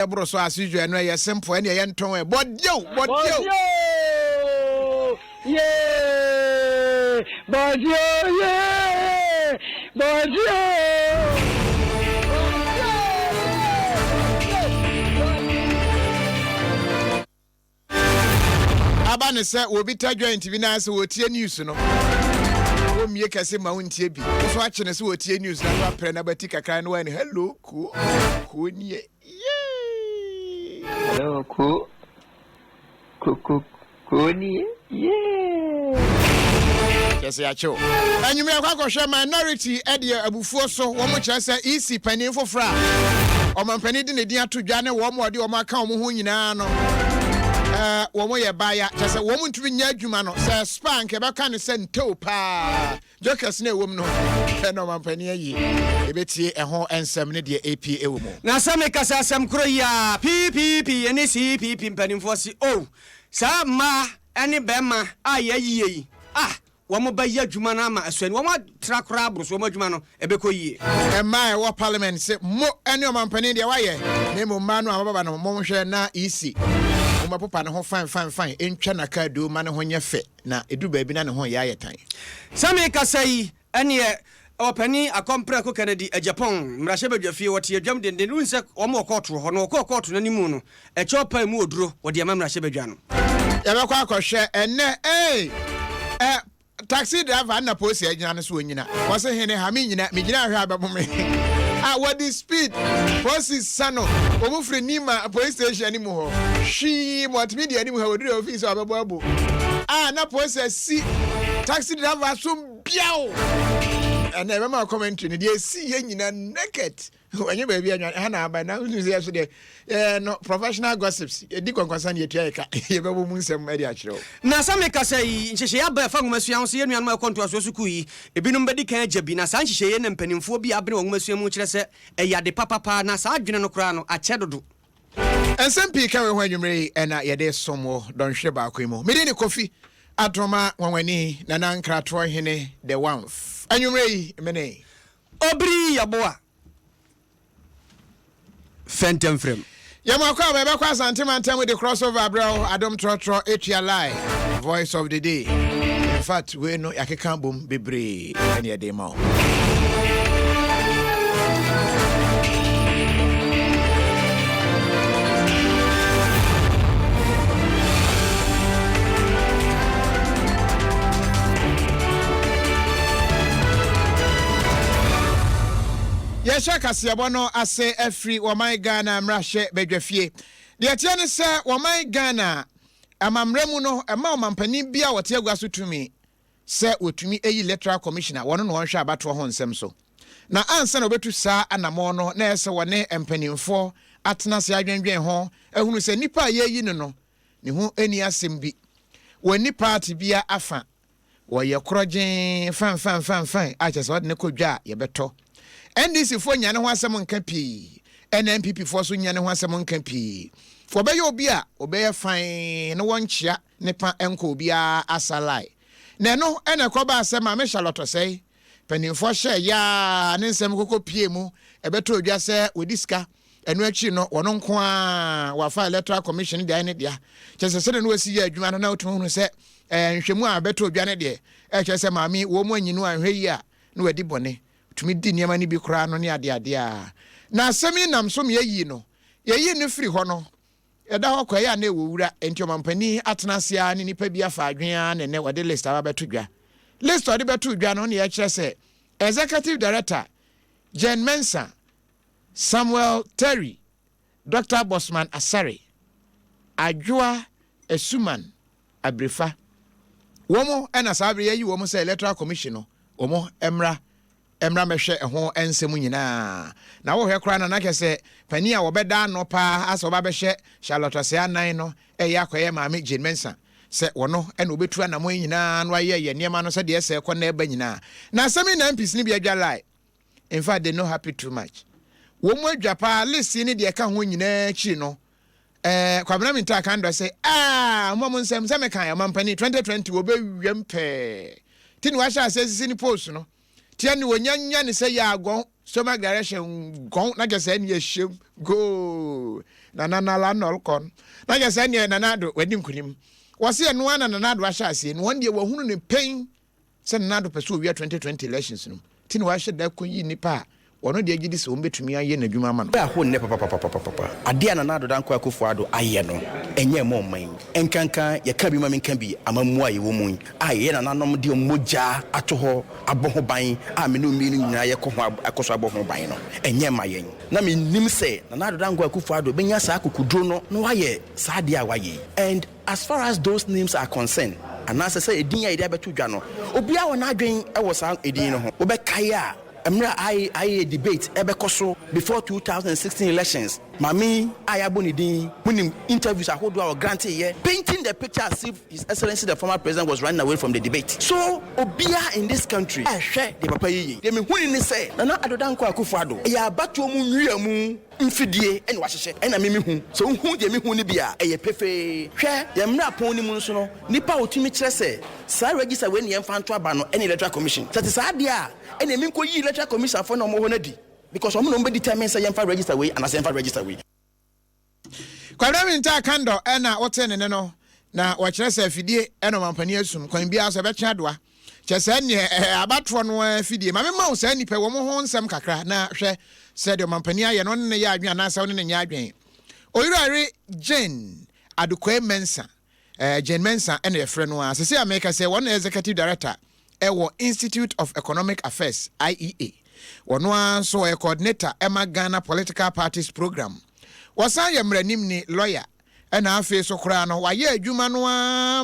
Ebro so as usual no ye simple and ye nton but yo yeah but abane say obi ta joint bi na say wotie news no wo mie kase ma wontie bi so a chene say wotie news na wa pre na bati kakra no wani hello ko nie hello ko nie yes ya cho anyume akwa minority e de abufuo so wo mo kire say EC panin fofra o mampani de ne din atodwa ne wo mo de o maka o mo ho nyina no womo ye baya chese womo ntumi nya adwuma no se spank e beka ne se nto pa jokers na ewom no no mampani ayi ebetie eho ensem ne de APA ewomo na same kasa asem kro ya PPP ene CPP mpanimfo si oh sa ma ene bema ayi womo ba ya adwuma na ama asani womo trakora abroso womo adwuma no ebeko yie emma wo parliament se mo ene o mampani de waye ne mo ma no ababa no mo hwe na EC papa ne ho fine entwa na ka do ma ne ho nye fe na edu ba bi na ne ho ya yetan same kasai ene opani akompre ko Kennedy Japan mrahye badwafie wote adwam dende nu nse omo koto ho no koto na nimu no e chopa mu oduro wode ama mrahye badwa no ya be kwa akohwe ene taxi driver na posi agina no so onyina wose hene ha me nyina me gina hwe ababome what the speed posi sano omufre nima police station ni mu ho shi multimedia ni mu ho do office ababo na posi si taxi driver so biao and I remember commentary they see ye nyina naked when you baby ha na aba na uzi so de no professional gossips di konkwasa na yetua eka ye bebo mu nsem ade a kire na same kasai nhyehyɛ ya ba fa ngomasua so ye nuan ma konto aso so kuyi ebinum bedi kan ajabi na san nhyehyɛ ye na mpanimfo bi abene ngomasua mu kire se eyade papa na sa adwene no kra no akyɛ dodo ensem ka we ho anwumre na ye de somo don hwe ba akwemu me de ne kofi Adoma wanwani na nankrato hene the one anwumre mene obri yaboa Phantom frame. Yamakwa bebe kwa santimantem with the crossover bro. Adom trotro etia lie. Voice of the day. In fact, we know yakeka boom bebre any day more. Yesha Kasiebo no ase every wamai Ghana mrahye bedwafie. De atia ne se wamai Ghana amamremu no ema mampani bia wote agwaso tumi se otumi electoral commissioner wono no hwe abato ho nsem so. Na ansa na obetu saa anamo no na ese wone empanimfo atena se adwenwen ho ehunu se nipa yeyi no ne ho eni asem bi. Woni party bia afa wo ye krogen fan a chese wode ne kodwa ye beto. NDC fo nyane ho asem nka pii NNPP fo so nyane ho asem nka pii fo be ye obi a obeye fan no wonchia ne pa enko obi a asalai na no ene koba asem a me Charlotte sei panimfo hye ya ne nsem kokko pie mu ebeto odwa se odiska enu achi no wono nko a wa fa electoral commission dia ne dia chese se no wasi ya adwuma no na otumu hunu se nhwemu a beto odwa ne de chese maami wo mu anyinu anhwe yi a no wadi bone tumi di niema ni bi kura no ne ade a na asemi nam so me yi no ye ne firi ho no eda ho kwa ya na ewura enti omampani atena sia ne nipa bi afa adwen ne wade list aba beto dwa list ode beto dwa no ne ya kire se executive director Jen Mensa, Samuel Terry, Dr. Bosman Asare, Adjoa Esuman Abrefa. Womo ena sabre yi womo se electoral commission no womo emra mehwe ho ensemu nyina na wo hwe kra na na kese pani a wo beda no pa aso ba behwe Charlotte se anan no yakoye maame Jen Mensa se wono ena obetu anamo nyina no aye ye niema no se de ese ekọ na eba nyina na asemi na MPs ni bi adwa lie. In fact, they not happy too much. Womo Japan listen ni de ka ho nyina chi no. Kwabena minta kan do say momon sem kan ya mampani 2020 wo be wempe. Tin wa sha say ni post no. Tia ni wonyanya ni say ya agon stomach direction gon na just say ni ehiem go. na nanala nolkon na ya say ne nanado wadi nkunim wose eno ana nanado ahya ase no won de wahunu ne pain say nanado pese owia 2020 elections no tin wa hye da koyi nipa wono de agidi se ombetumi aye na dwuma ma no ba ho ne papa ade ana nanado dan kwa Akufo-Addo aye no enye mo man enkankan ye ka bi ma menka bi amamu aye wo mu aye na nanom de moja ato ho aboho ban a me no mi no nyina ye ko ho akoso aboho ban no enye ma yen na me nim se na nanado dan kwa Akufo-Addo benya sa akukudro no waye sa de a waye. And as far as those names are concerned, and as I say edin ya ide abeto dwa no obia wona adwen e wo sa edin no ho obekaye a Emra I debate ebekoso before 2016 elections. Mami ayabonidin winning interviews ahodo our grantee here, painting the picture as if His Excellency the former president was running away from the debate. So obia in this country, share the papa yi. They me huni ni say na adodan kwa Akufo-Addo. Ya batu mu nwia mu mfidie ene wahye ena me hu. So hu de me hu ni bia eye pefe. Hwe ye mra pon ni mu nso no nipa otumi kire say sa register we ne yemfa nto aba no ene electoral commission. That is ade a ene me nko yi electoral commission for no mo ho na di. Because I'm not determine say yemfa register we and yemfa register we. Kwadami nta kando ena wote ne no na wakire se afidie eno mampani asum kwan bia so be kya doa kyese ne abatro no afidie ma me ma wo sa nipa wo mo ho nsem kakra na hwe se de mampani aye no ne ya adwen na sa wo ne nya adwen oyurare Jane Adukwe Mensa Jane Mensa ene efre no asese America say one executive director ewo Institute of Economic Affairs IEA wono so a coordinator Emma Ghana Political Parties Program wasan yemranim ni lawyer ena afi so kra no waye adwuma no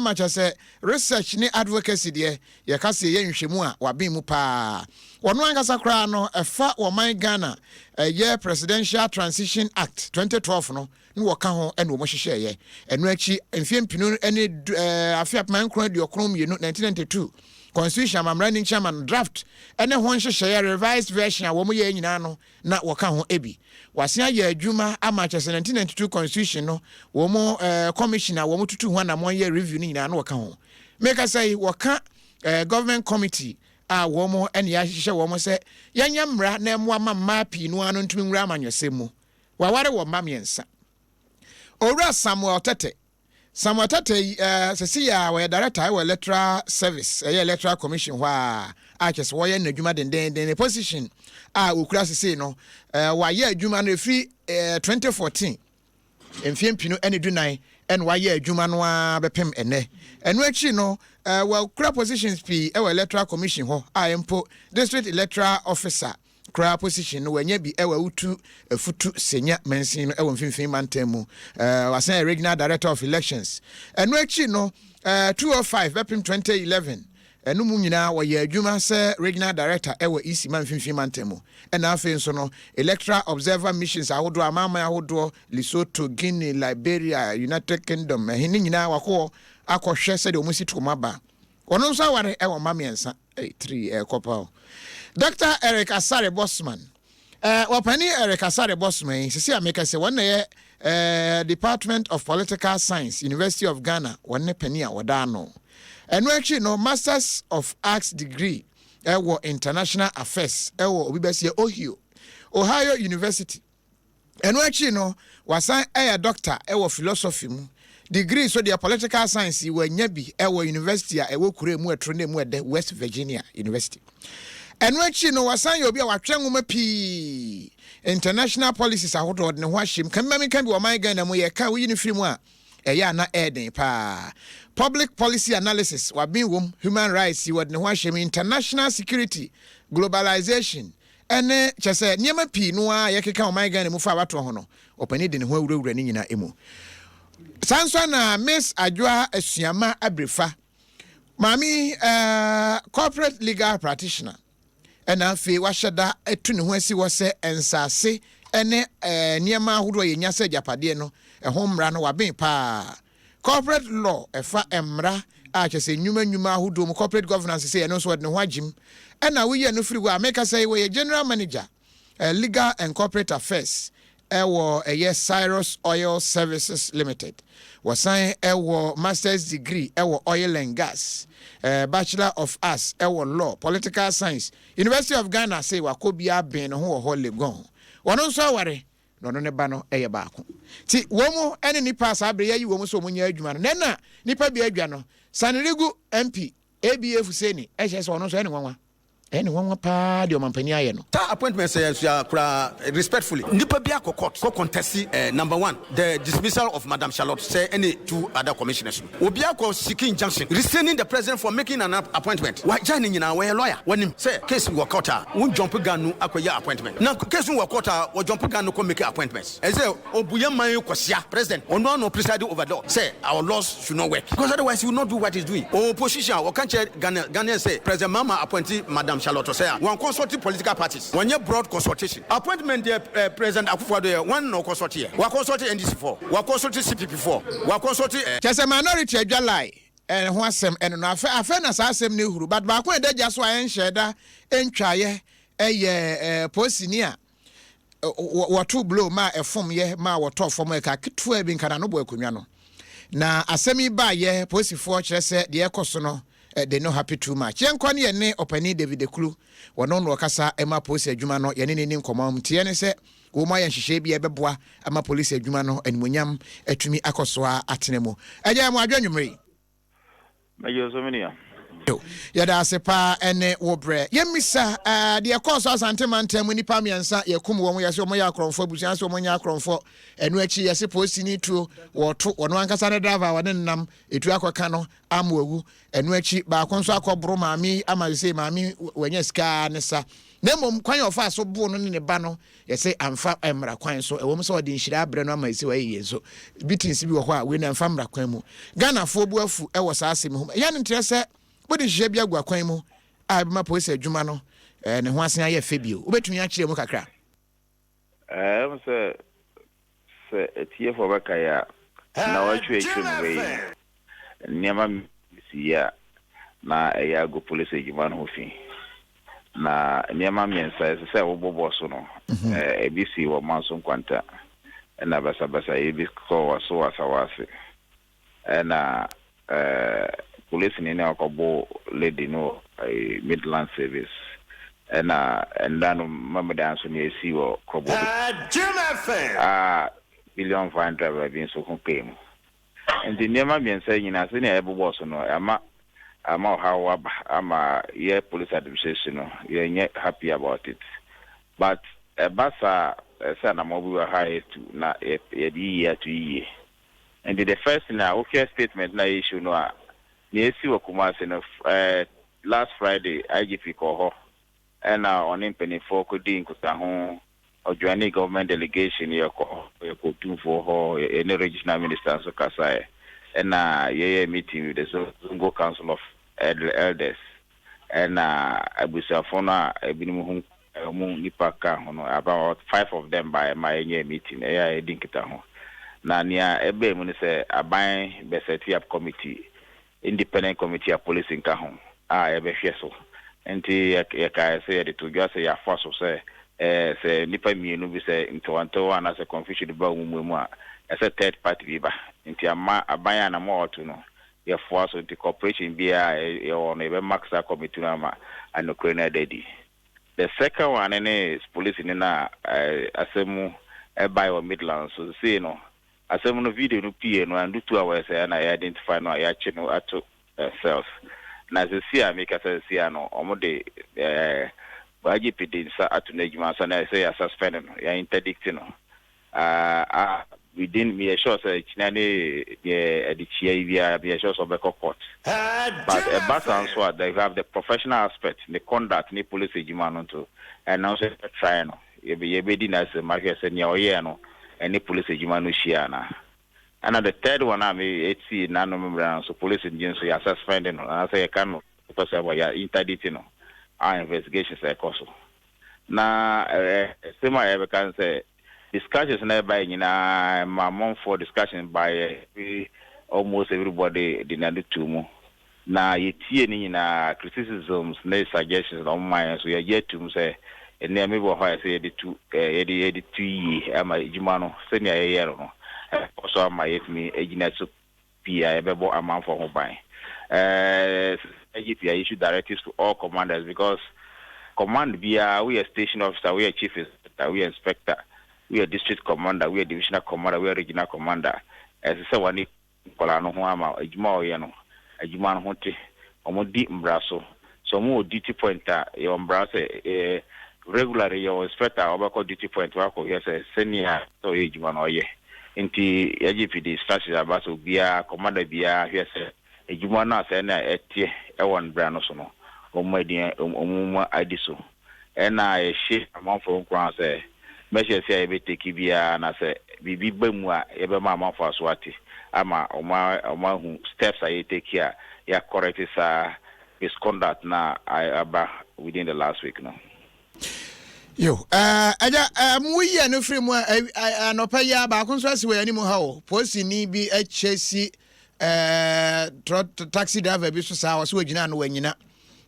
ma kyese research ni advocacy de ye kase ye nhwemu a waben mu pa wono angasa kra no efa wo man Ghana ye Presidential Transition Act 2012 no ni woka ho ena wo hyehyɛ ye eno achi mfiempinu ene afi apman kro de okrom ye no 1992 Constitution Mamrani Chairman draft ene ho hyehyɛ revised version a wo mo ye nyina no na woka ho ebi wasia ye adwuma amache 1992 Constitution no wo mo commissioner wo mo tutu ho na mo ye review ni nyina no woka ho make us say woka government committee a wo mo ene ya hyehyɛ wo mo se yanya mra na mo ama mapi no anu ntumi nwura amanyosem mu waware wo mamiensa Owura Samuel Tete sesi ya we director we electoral service electoral commission wa akese wo ye nadwuma den position a okura sesi no wa ye adwuma no free 2014 emfiempinu ene dunan en wa ye adwuma no a bepem ene eno achi no wa okura positions p electoral commission ho a empo district electoral officer kra position no wanya bi ewa utu futu senya mensin no ewa mfimfin mantemu wasan regional director of elections eno achi no 205 bepim 2011 eno mu nyina wa ye adwuma se regional director ewa isi mfimfin mantemu ena afi nso no electoral observer missions ahodo amama ahodo Lesotho, Guinea, Liberia, United Kingdom hini nyina wako akohwe se de omusi tomaba ono nso aware ewa mamiensa 3 kopao Dr. Eric Asare Bosman. Wapani Eric Asare Bosman, sisi America say one Department of Political Science, University of Ghana, one penia wadano. And we actually no Masters of Arts degree ewo International Affairs ewo obibesi Ohio University. And we actually no wasan doctor ewo philosophy mu. Degree so the political science we nyabi ewo university ewo kure mu etrone mu de West Virginia University. And when she no wasan yo bia watwen ngoma pi international policies ahodo ne ho ahyem kan bi wo man Ghana mu ye ka wo yini mu a eya na eden pa public policy analysis wa bin wom human rights wo ne ho ahyem international security globalization ene chese niema pi no a ye keka wo man Ghana mu fa wato ho no opani de ne ho awurawura ni nyina emu sanso na Miss Adwoa Asuama Abrefa mami corporate legal practitioner ena afi waheda etu ne ho asi wo se ensase ene niema ahodo ye nya se japade no ho mra no waben pa corporate law efa emra a chese nyuma ahodo mu corporate governance se eno so wode ne ho agim ena wo ye no firi go America say we general manager legal and corporate affairs ewo Cyrus Oil Services Limited wasan ewo master's degree ewo oil and gas Bachelor of Arts ewo law political science University of Ghana say wakobia ben ho ho legon wono nso aware no no ne ba no eye baako ti wo mu ene nipa sa abre yayi wo mu so munya adwuma no na nipa bi adwa no Sanrigu MP ABF seni ehye so no so ene nwanwa pa de omampani aye no ta appointment say respectfully nipa bi akokot ko contest number 1 the dismissal of Madam Charlotte say any two other commissioners obi akọ seeking injunction restraining the president for making an appointment why jani nyina we lawyer when say case work out won jump ganu akoya appointment na case work out wo jump ganu ko make appointments e say obuye man kwasia president ono no preside over law say our laws should not work because otherwise he will not do what he's doing opposition we can check Ghana say president mama appointed Madam Charlotte say one consulting political parties one year broad consultation appointment the president Akufo-Addo one no consult here we consult NDC4 we consult CPP4 we consult chese minority adwalai ho asem eno no afa na sa asem ne huru but ba ko edaja so ayen sheda entwaye posini a wato blow ma efom ye ma wato fom e ka ketu e bi nkana no bo akonwa no na asemi ba ye posifo kire se de ekoso no they no happy too much yenko ne ne opani David Ekulu wono no kasa ema police adwuma no ye ne ni nkomam tie ne se wo ma ye nhihye bi ebeboa ama police adwuma no animonyam atumi akosoa atenemu eja mu adwanwumri mejo so menia yada sepa ene wobre yemisa de ekoso asante mantam nipa miensa yekum wo mo yase wo mo ya akronfo busian se wo mo nya akronfo enu achi yase police ni tuo woto wono ankasa ne driver wone nnam etu akoka no amawu enu achi ba konso akobro maami amase maami wanya sika ne sa na mom kwan ofa so bo no ne ba no yese amfa emra kwan so ewo so de nhira abre no amase waye yenso bitinsi bi wo ho a we na amfa mra kwan mu Ghana fo bu afu e wo sa asem ho ya ne ntrese bodi hye bia gwa kwan mu a ma police adwuma no ne ho asen aye febio obetumi a kire mu kakra se etie fo baka ya na watwe chumwe nyama siya na ya go police adwuma no fi na nyama miensa se wo bobo so no ebisi wo manso kwanta na basa ebi ko waso wasawase na police ni na akobo lady no Midland service and then mamadan so ni esi wo kobo billion fine driver bin so kun pay mu and the nema bien say nyina se na ebo so no ama how ama ye police administration no ye nye happy about it but basa say na mo bi high to na ye di year to year and the first na okay statement na issue no Yesi wakumase no last Friday IGP ko ho and on impeni for kodi nkuta ho ojuani government delegation yako tu for ho any regional minister so kasa and ye meeting with the Zongo Council of Elders and abusafona ebinimu mu nipa ka ho no about 5 of them by my meeting e dinkita ho na nia ebe mu ne se aban beseti up committee independent committee of police in Kahon. Ebefieso. Enti ya say the to just say ya force say nipa mienu bi say ntowanto ana say confusion ba mu as a third party ba. Enti ama abanya na mo otu no. Ya force the corporation bia on ebe maxa committee na ma anokre daddy. The second one is police in na asemu by or Midlands so say no asem no video no pie no and 2 hours and I identify no ya chino ato cells na se sia make say sia no omode IGP din sa ato na juma sa na say ya suspend no ya interdict no within me sure say chinane the chia via be sure so be court but a baton so they have the professional aspect the conduct ni police juma no to and now say try no ye be din as market say nya oye no any police ejuma share na and the third one I mean HC na no member so police engine so ya suspending no I say you can because ya interdict no our investigations are cost na sema I can say discussions na by nyina mamon for discussion by almost everybody dinade to mu na yetie ni nyina criticisms na suggestions on my so ya yet to say and then maybe why say the 2 year am ejuma no senior year no also my if me ejina so pia ebebo amount for ho ban IGP issue directives to all commanders because command bia we a station officer we a chief inspector we inspector we are district commander, we are divisional commander, we are regional commander. As I say, one Kolano Huama, a Jumoyano, a Juman Honte, or deep brasso. So more duty pointer, your brass, regularly your inspector, or duty point, work, yes, a senior, so age one or ye. Inti AGPD starts about to be a commander, be a yes, a Jumana, and a tear, a one branosono, or my dear, Idiso. And I shake among from grounds, measure say, I may take Ibia, and I say, Bibi Bemwa, ever mamma for Swati. Ama, or who steps I take here, ya correct is misconduct now, I about within the last week now. Yo, we no free more. No pay ya ba kun so we ani mo ha o. Posi ni bi HC taxi driver bi so sa so gina no wanyina.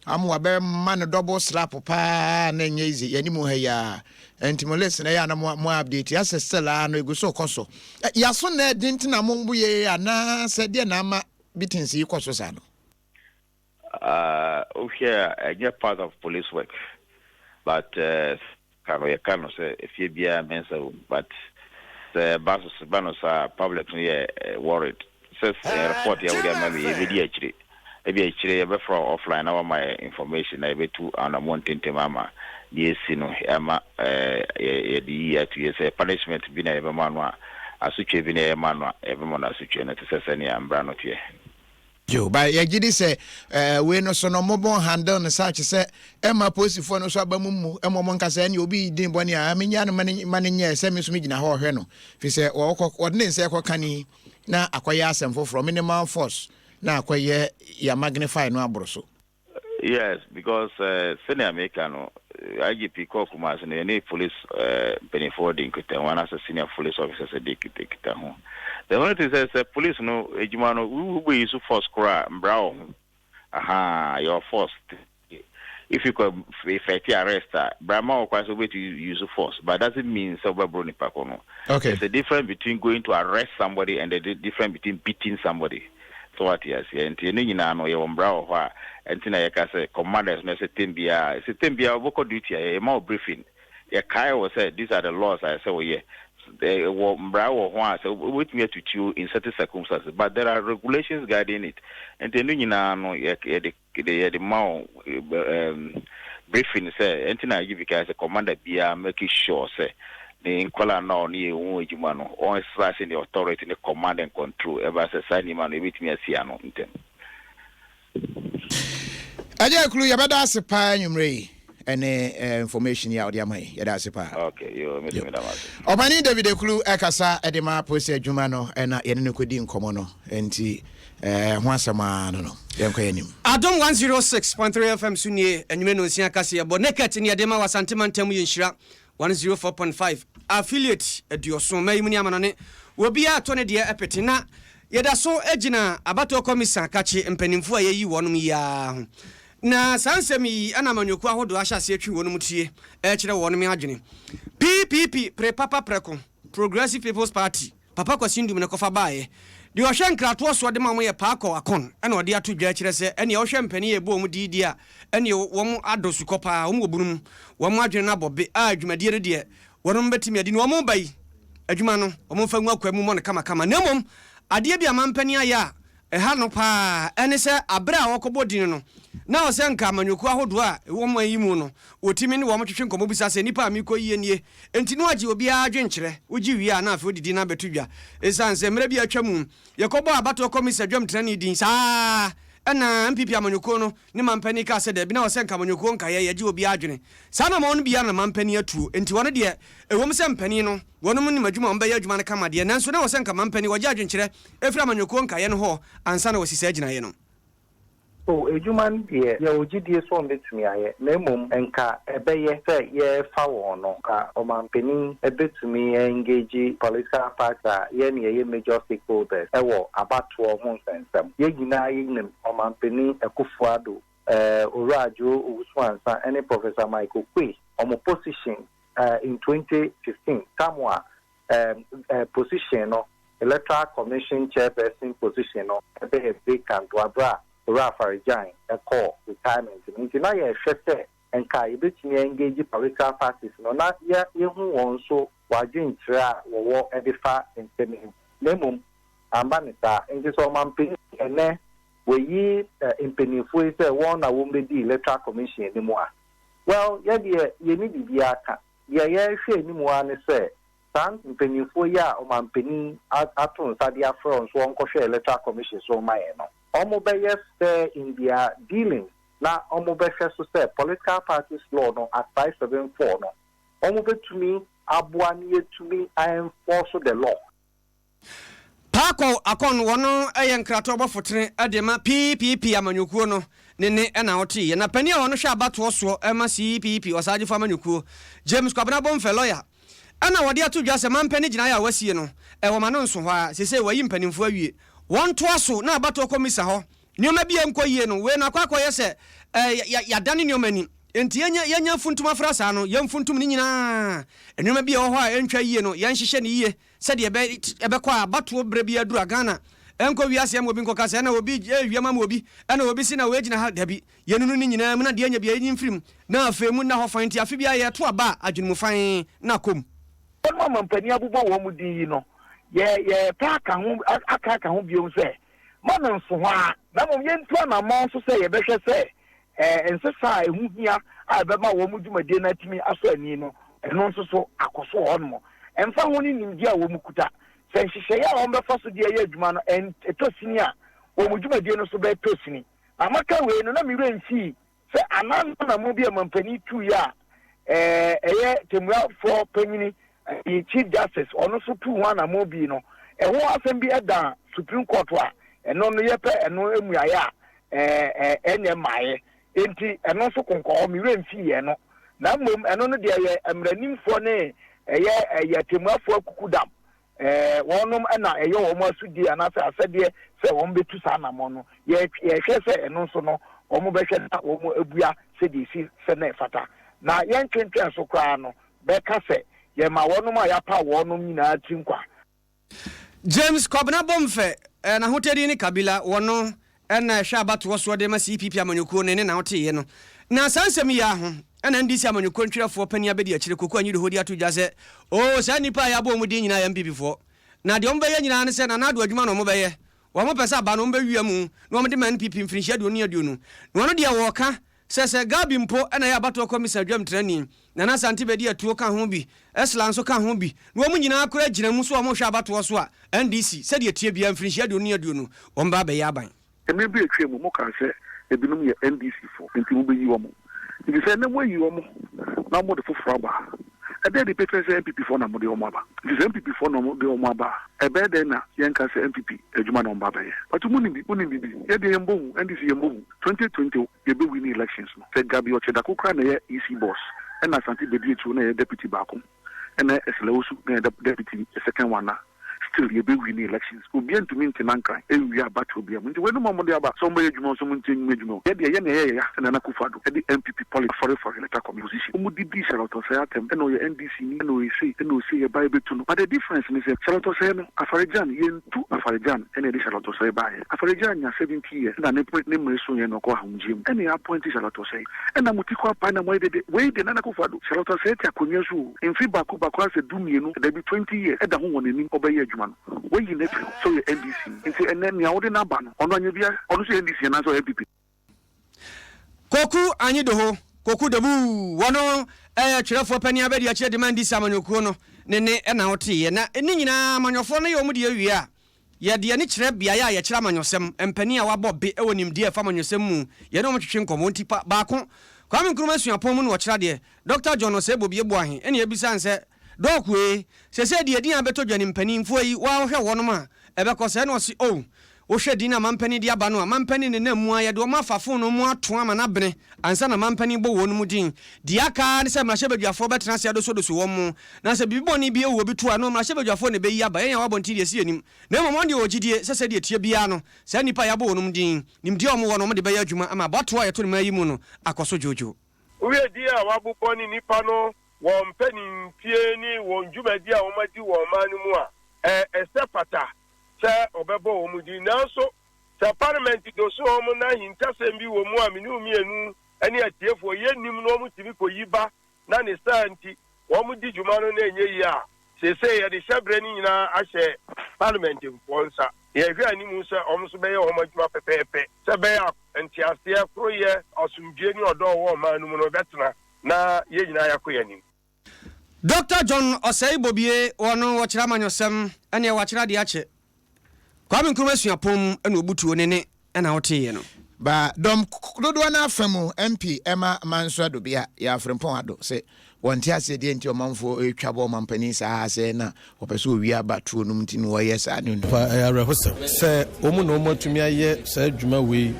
Amwa be man double slap pa na nye easy. Yani mo ha ya. Enti mo listen na ya na mo update. Ya se stella no ego so koso. Ya so na dinti na mo mbu ye ana se de na ma bitinsi koso sa no. Okay, I get part of police work. But cannot say if you be a mensa, but the banners are publicly worried. Says report here with maybe ever from offline. Our my information I be to and I'm wanting to mama. Yes, you know, Emma, the punishment being a man, as such a being a man, everyone as such a necessary and brand here. Yo, but ya gidi say we no so no mobile handle no such say Emma post for no so abamumu emo monka say any obi din boni a menya no mane nya say me so me gina ho hwe no fi say ordinance say kani na akoya asem from minimal force na akoye ya magnify no abroso. Yes, because senior America no IGP Kokumas and any police benefording could one as a senior police officer said they could take it home. The only thing is police no ejumano who use force cra brown. Aha, your force. If you could effect arrest Brahma or quite a way to use force, but doesn't mean so brony pacono. Okay. There's a difference between going to arrest somebody and the difference between beating somebody. So what yes, and you know your brow and Tina Yakase commanders no Setembia vocal duty a more briefing. Yeah, Kyle said these are the laws I say oh yeah. They were brow or one so with me to chew in certain circumstances, but there are regulations guiding it. And then you know the more briefing say Antina give you as a commander be making sure say the inquala now near Ujumano or exercising the authority in the command and control ever as a signing man with me as Siano in them. Aja kulu ya bada sepa nyumre ene information ya odi amai ya da sepa. Okay, you miss me that. Obani David Kulu ekasa edema posi adwuma no ena yene no kodi nkomo no enti ho asama no yenko yanim. Adom 106.3 FM sunie enweme no sia Kasiebo Naket ne edema wasantema ntam yenhira 104.5 affiliate edioso mayimu ni amanone obi a to ne de epete na yeda so agina abato komisa kachi mpanimfu ayeyi wonum ya na sansemi ana manyoku ahodo ahyase atwi wonum tie kire wonum adwene PPP pre papa preko Progressive People's Party papa kwasindum ne kofa baaye de ohwe nkrato so de mamu ye paako akon ena ode ato dwa kire se ene ohwe mpani ye bo mu didi a ene wom adosu kopa wom obunum wom adwene na bobe adwumadie ne de wonum betimi adi ne wom bai adwuma no wom fa nwa kwamu mo ne kama na mom ade bia mampani aya ha no pa ene se abra wokobodin no na o se nka manyoku ahodo a wom ayimu no otimi ne wom twetwe nkomo bisa se nipa mi koyie nie enti no agi obi adwenkyere ogi wi a na afi odidi na betudwa esanse mra bi atwam yekobo abato komisa dwam trani din saa na MPP amanyoku no ne mampani ka se da bi na o se nka manyoku nka ye yagi obi adwene saa na ma won bia na mampani atuo enti won de ewom se mpani no wonum ni madwuma on be adwuma na kama de nanso na o se nka mampani wagi adwenkyere efra manyoku nka ye no ho ansa na wasisa agina ye no. Oh, a human dear, your GDS on the me, I memo and car a bay, ye foul or man penny a bit to me engage political factor, ye major stakeholders, about 12 months and some. Ye denying or man penny a kufuado, Urajo, Uswansa, any Professor Michael Quay, on position in 2015, somewhere position of Electoral Commission chairperson position of a big and Wabra. Rafa Jane, a call retirement. Into now, a shete and Kai, which me engage political parties. No, not yet, you who also wagye nkyerɛ a wɔwɔ ɛde fa ntɛm na mmom amba ne saa nti sɛ ɔmampani ɛnɛ wɔyi mpanimfoɔ yi sɛ wɔn na wɔmbɛdi electoral commission anim a well yɛdeɛ yɛni biribiara ka deɛ yɛhwɛ anim a ne sɛ saa mpanimfoɔ yi a ɔmampani ato nsa de afrɛ nso wɔnkɔhwɛ electoral commission so ma yɛn no ɔmo bɛyɛ fair in their dealings na ɔmo bɛhwɛ so sɛ political parties law no at 574 no ɔmo bɛtumi aboa ne yɛtumi enforce the law. Paako akon wono ɛyɛ nkrato bɔfotere ɛde ma PPP amanyɔkuo no ne ɛna ɔte na pani a ɔno hwɛ abatoɔ soɔ ɛma CPP ɔsaaje fa amanyɔkuo James Kwabena Bomfe lawyer ɛna wɔde ato dwa sɛ mampani gyina ya wasie no ɛwɔ ma no nso hɔ a sese wayi mpanimfo awie wɔn to aso na abatoɔ komisa hɔ nneɛma bi ɛnkɔ yie no we na akɔyɛ sɛ yadane nneɛma ni enti yenya funtum afra saa no yɛmfuntum ni nyinaa nneɛma bi ɛwɔ hɔ a ɛntwa yie no yɛnhyehyɛ ne yie sɛdeɛ ɛbɛkɔ a abatoɔ brɛ bi adura Ghana ɛnkɔ wiase am obi nkɔka sɛ na obi wiama ma obi ɛna obi si na wɔagyina ha dabi yɛnunu ni nyinaa mu na deɛ nya bi yɛnyi mfirim na afei mu na hɔ fan ti afi bi ayɛ to aba adwenmu fan na kom mama mpani abubɔ wɔ mu din yi no yɛ paaka ho aka ho biom sɛ mana nso hɔ a na mom yɛntu na ma nso sɛ yɛbɛhwɛ sɛ nsesa a ɛho hia a ɛbɛma wɔ mu dwumadie no atumi asɔ ani no ɛno nso so akɔso hɔ no ɛmfa ho ne nimdeɛ a wɔ mu kuta sɛ nhyehyɛeɛ a wɔmbɛfa so deɛ ɛyɛ adwuma no ɛtɔ sini a wɔ mu dwumadie no so bɛtɔ sini amaka wei no na merɛ mfii sɛ anan na mo bi amampani tuiɛ a ɛyɛ temuafoɔ panyini Chief Justice ono so tu ho na mo bi no ɛho asɛm bi ɛda Supreme Court a ɛno no yɛpɛ ɛno emuaye a ɛnyɛ maaye enti ɛno so konkɔ mi remfi yɛ no na mmom ɛno no de yɛ amranimfo ne ɛyɛ temuafo akukudam wɔnom ɛna ɛyɛ wɔn asudi anase asɛdeɛ sɛ wɔn betu saa na mo no yɛhwɛ sɛ ɛno so no wɔn bɛhwɛ na wɔn abua sɛ de si sɛ na ɛfata na yɛntwentwɛn so koraa no bɛka sɛ yɛma wɔnom a yɛapa wɔnom nyinaa tinkwa James Kwabena Bomfe na hoteli ni Kabila wɔno ɛna hwɛ abatoɔ so de ma CPP amanyɔkuo ne na wote ye no na sansɛm yi aho ɛna ndisi amanyɔkuo ntwerɛfoɔ pani abɛdi akyire koku anyi de hodi ato dwa sɛ saa nipa a yɛabɔ mu din nyinaa yɛ MPP foɔ na deɛ ɔmbɛyɛ nyinaa ne sɛ na nado adwuma no ɔmbɛyɛ wɔn pɛ sɛ aba no ɔmbɛwia mu na ɔmde ma NPP mfirinhyia aduonu na wɔno deɛ wɔka sɛ Gabi mpo ɛna yɛ abatoɔ komisa dwam trani na na sante bɛdi atuo ka ho bi ɛsla nso ka ho bi na wɔn nyinaa kora gyina mu so wɔn hwɛ abatoɔ so a NDC sɛdeɛ tie bia mfirinhyia aduonu wɔn ba bɛyɛ aban ɛmɛ bi etwa mu mo kan sɛ ebinom yɛ NDC fo nti mo bɛyi wɔn nti sɛ na mo yi wɔn na mo de foforɔ aba ɛdɛ de pɛtɛ sɛ MPP fo na mo de wɔn aba nti sɛ MPP fo na mo de wɔn aba ɛbɛɛ dɛ na yɛn ka sɛ MPP adwuma na wɔn ba bɛyɛ patu mo ni bi yɛde yɛn bohu NDC yɛn bohu 2020 yɛbɛ win elections no sɛ Gabi ɔkyɛdako kora na yɛ EC boss ɛna asante bɛdi etu na yɛ deputy baako ɛna ɛsɛlɛwosu na yɛ deputy second one na still you be winning elections. Obi ntumi ntena nkran ewi abato obi am. Nti wenu mo de aba so mo yedwuma so mo ntenu edwuma. Ye de ye na ye ya na na kufado. E di MPP politics for electoral composition. Omo di Charlotte say atem e no ye NDC ni no ye say ye buy betu no. But the difference is Charlotte say no Afarijan ye ntu Afarijan e na di Charlotte say buy. Afarijan nya 70 years na ne mreso ye no ko ahunjim. E na appoint Charlotte say. E na mutiko apa na mo de we de na na kufado. Charlotte say ti akonya so. Emfi baako ase dumienu e da bi 20 years. E da ho wonani obeye adwuma. Where you net so your NDC and then you wouldn't have ban on NDC and also MPP. Koku anyi doho koku debu wano chirafo pani abedi achi demand this amanyɔkuo no ne na wote na eni nyina amanyɔfo no ye omu de awia ye de ne kyerɛ bia ya ye kyerɛ amanyɔsɛm empani a wabɔ be ɛwɔ nimde ɛfa amanyɔsɛm mu ye no twetwe nkɔmɔ nti baako Kwame Nkrumah suapɔn mu no wɔkyerɛ de Dr. John Osebo bie boahe ene ebisa nse dokwe sese de din abeto dwane mpanimfo yi wa hwɛ wɔnom a ɛbɛkɔ sɛ no ɔsi wo hwɛ din na mampani de aba no a mampani ne namu a yɛde ɔma afafo no mu ato ama na bene ansa na mampani bɔ wɔn mu din di aka ne sɛ mrahyɛ badwafo bɛtena se adoso wɔn mu na sɛ bibibɔ bi ewo bi to a no mrahyɛ badwafo ne bɛyi aba yɛn wabɔ nti de si anim na mmom ɔde ogidie sɛ de tie bia no sɛ nipa yɛabɔ wɔn mu din nimdi ɔmo wɔ no ɔmo de bɛyɛ adwuma ama bɔto a yɛto ne mayi mu no akɔso jojo uye dia wabobɔ ni nipa no wɔn mpɛni tie ni wɔn dwumadi a wɔn adi wɔn man mu a ɛsɛ pata sɛ ɔbɛbɔ wɔn di nanso sɛ parliament do so wɔn na hintasɛm bi wɔ mu a minu mienu ɛne atiefoɔ yɛ nim no wɔn timi kɔ yi ba na ne saa nti wɔn di dwuma no na enye yi a se yɛde hyɛbrɛ no nyinaa ahyɛ parliament mfoɔ nsa yɛhwɛ animu sɛ ɔmo so bɛyɛ ɔmo adwuma pɛpɛɛpɛ sɛ bɛyɛ nteaseɛ koroyɛ asomdwie ne ɔdɔ wɔ ɔman no mu no bɛtena na yɛn nyinaa yɛakɔ yɛn anim. Dr. John Osei-Bobie wɔno wɔkyerɛ amanyɔsɛm ɛne wɔakyerɛ adeɛ akyɛ Kwame Nkrumah suapom ɛna obutuo ne ne ɛna woteeɛ no ba dom dodoɔ na afamu MP Emma Mansua Dobia ya frempon ado se wonte ase de enti omanfo etwa bo mampani saa ase na opeso wi abatuo num ti no ye saa ne pa rehosa se omu no motumi aye saa dwuma we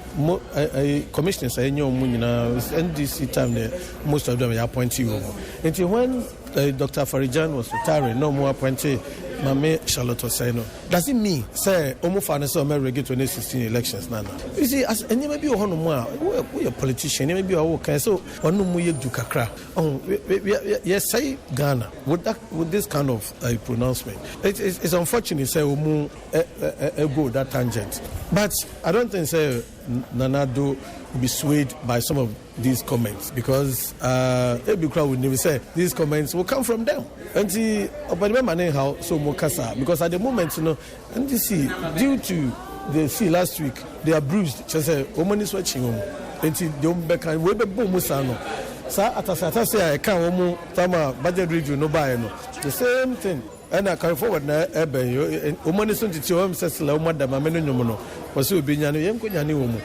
commissioners ayenye omu nyina NDC time there most of them ya appoint you enti when Dr. Farijan was retiring no more appointed Mame Charlotte Oseno. Does it mean say omu fa ne say o 2016 elections nana? You see as any maybe o hono mu a we a politician maybe o kan so onu mu ye du kakra. Yes say Ghana with this kind of pronouncement. It's unfortunate say omu go that tangent. But I don't think say Nanado will be swayed by some of these comments because every crowd would never say these comments will come from them. And see, but remember how so Mokasa because at the moment you know, and you see due to the see last week they are bruised. Just say woman is watching them. And see don't back and we be boom musano. Sa atasa say I can't woman tama budget review no buy no. The same thing. And I carry forward na ebe yo woman is to tell him says la woman da mameno nyomo was obi nyane yem ko nyane wo mu.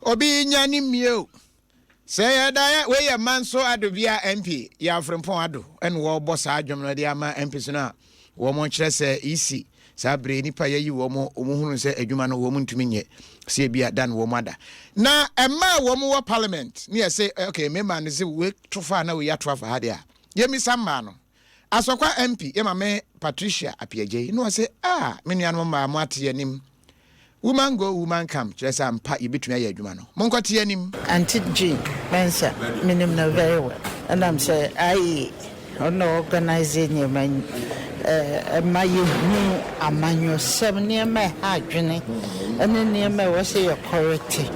Obi nyane mio. Say ya we ya manso adobia MP ya frempon ado en wo boss adwom no de ama MP so na wo mo kyerɛ sɛ EC sa bre nipa yayi wo mo hunu sɛ adwuma no wo mo ntumi nye se bia dan wo mada na ɛma wo mo wɔ parliament ne say okay member ne se we tofa na we ya tofa ha de a yemi samma no asokwa MP yema me Patricia Apiaje no say me nuanom ma mo ate anim woman go woman come just ampa yebetumi aye adwuma no monkwate anim anti G mensa minim no very well and I'm say I no organizing you man my you amanyo 7 near my adwene and then near my was your quality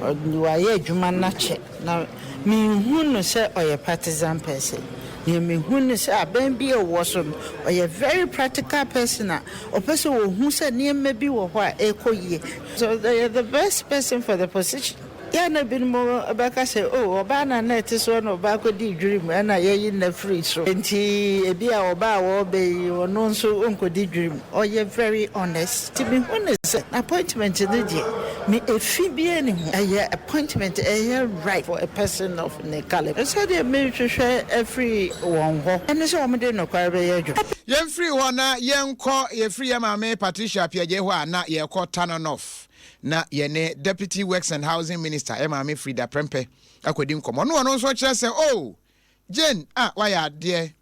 or you are adwuma na che na me hunu say or your partisan person. Me who say ben be a wasum or a very practical person or person who said near maybe or what echo ye. So they are the best person for the position. Yeah, no been more about I say, oh, Obana net is one of Baco D dream and I in the free so. And he be our bow or be or non so uncle D dream or you're very honest. To be honest, appointment in the day. Me a fee a appointment a right for a person of Necale. I said they made to share every one and so I'm doing no carriage. Yen free one, yen call ye free mamma Patricia Piaje, not ye call Tananoff. Na yene deputy works and housing minister Emma Frida Prempe akwadim komo no no so kire se oh Jane why are there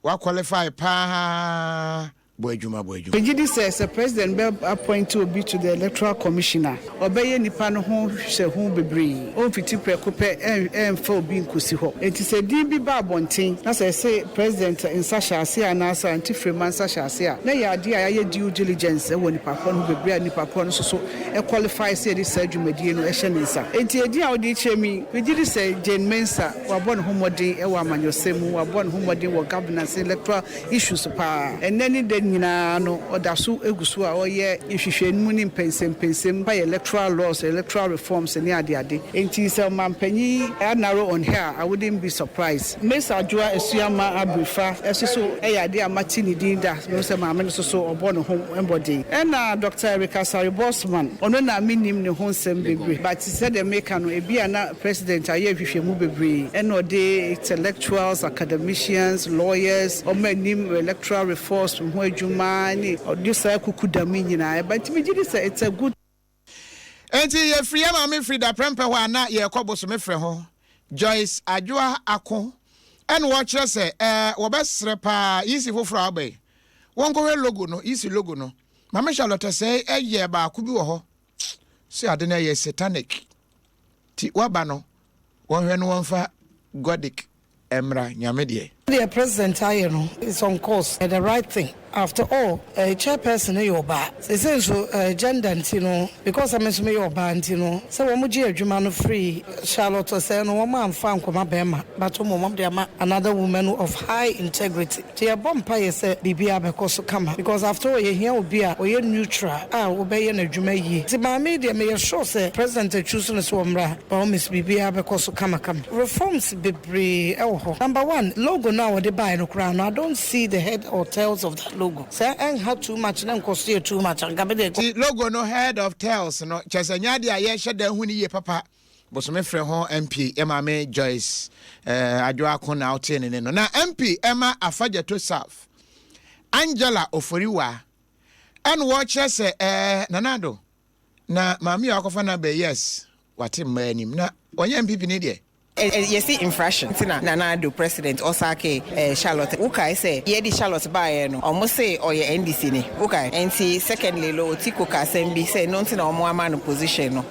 wa qualify pa boadwuma Pejidi says the president be appoint to be to the electoral commissioner obeye nipa no ho hwe ho bebre o fiti prekope fa obi nkosi ho enti se din bi ba abonten na say president insasha ase anasa anti freeman sasha ase a na ya ade a ya due diligence e woni nipa ko no bebre nipa ko no so e qualify say this adwumadie no e hye nsa enti edi a odi chemi Pejidi say Jane Mensa wa bon homodi e wa amanyosemu wa bon homodi wo governance electoral issues pa enani de nyina no odaso eguso a oye ihwehwenu ni pensem by electoral laws electoral reforms ni ade enti se mampanyi narrow on here I wouldn't be surprised Mesa Adwoa Esuama Abrifa esoso eyade amati ni dinda no se maame no so obo no ho embody na Dr. Erika Saribosman ono na minim ne ho nsem bebre but said the maker no ebia na president aye hwehwemu bebre and ode intellectuals academicians lawyers o manim electoral reforms ho Jumani or this kukudami nyina but me did say it's a good enti ye free ma Frida Prempe ho ana ye koboso me frɛ ho Joyce Adwoa Ako en wo kire se wo besre pa yisi foforo abai won ko logo no yisi logo no Mama Charlotte say ye ba ku bi wo ho se ade na ye satanic ti waba no won hwe no won fa godic emra nyame de The president, is on course and the right thing. After all, chairperson your ba. So gender, because I'm a your band, So Wamuji Jumano free Charlotte say no woman found Koma Bema, but another woman of high integrity. Tia Bompire said Bibia because come because after all here will be a neutral. Obey a Jume. The my media may sure say President choosing a swamra, but Miss Bibia because come. Reforms be number one, logo now they buy no crown. I don't see the head or tails of that logo. Say and have too much then cost you too much. The logo no head of tails no chesanyadi aye shede huni ye papa bosome frɛ ho MP Emma Joyce adwa akona ote ne no na MP Emma Afajeto South Angela Oforiwa and watch say nanado na mami akofa na be yes wate manim na onye MPP ne de you see infraction na do president Osake Charlotte okay say ye di Charlotte buy no almost say or your NDC ni okay and secondly lo tiko ka sembi say no nti na omo ama no position no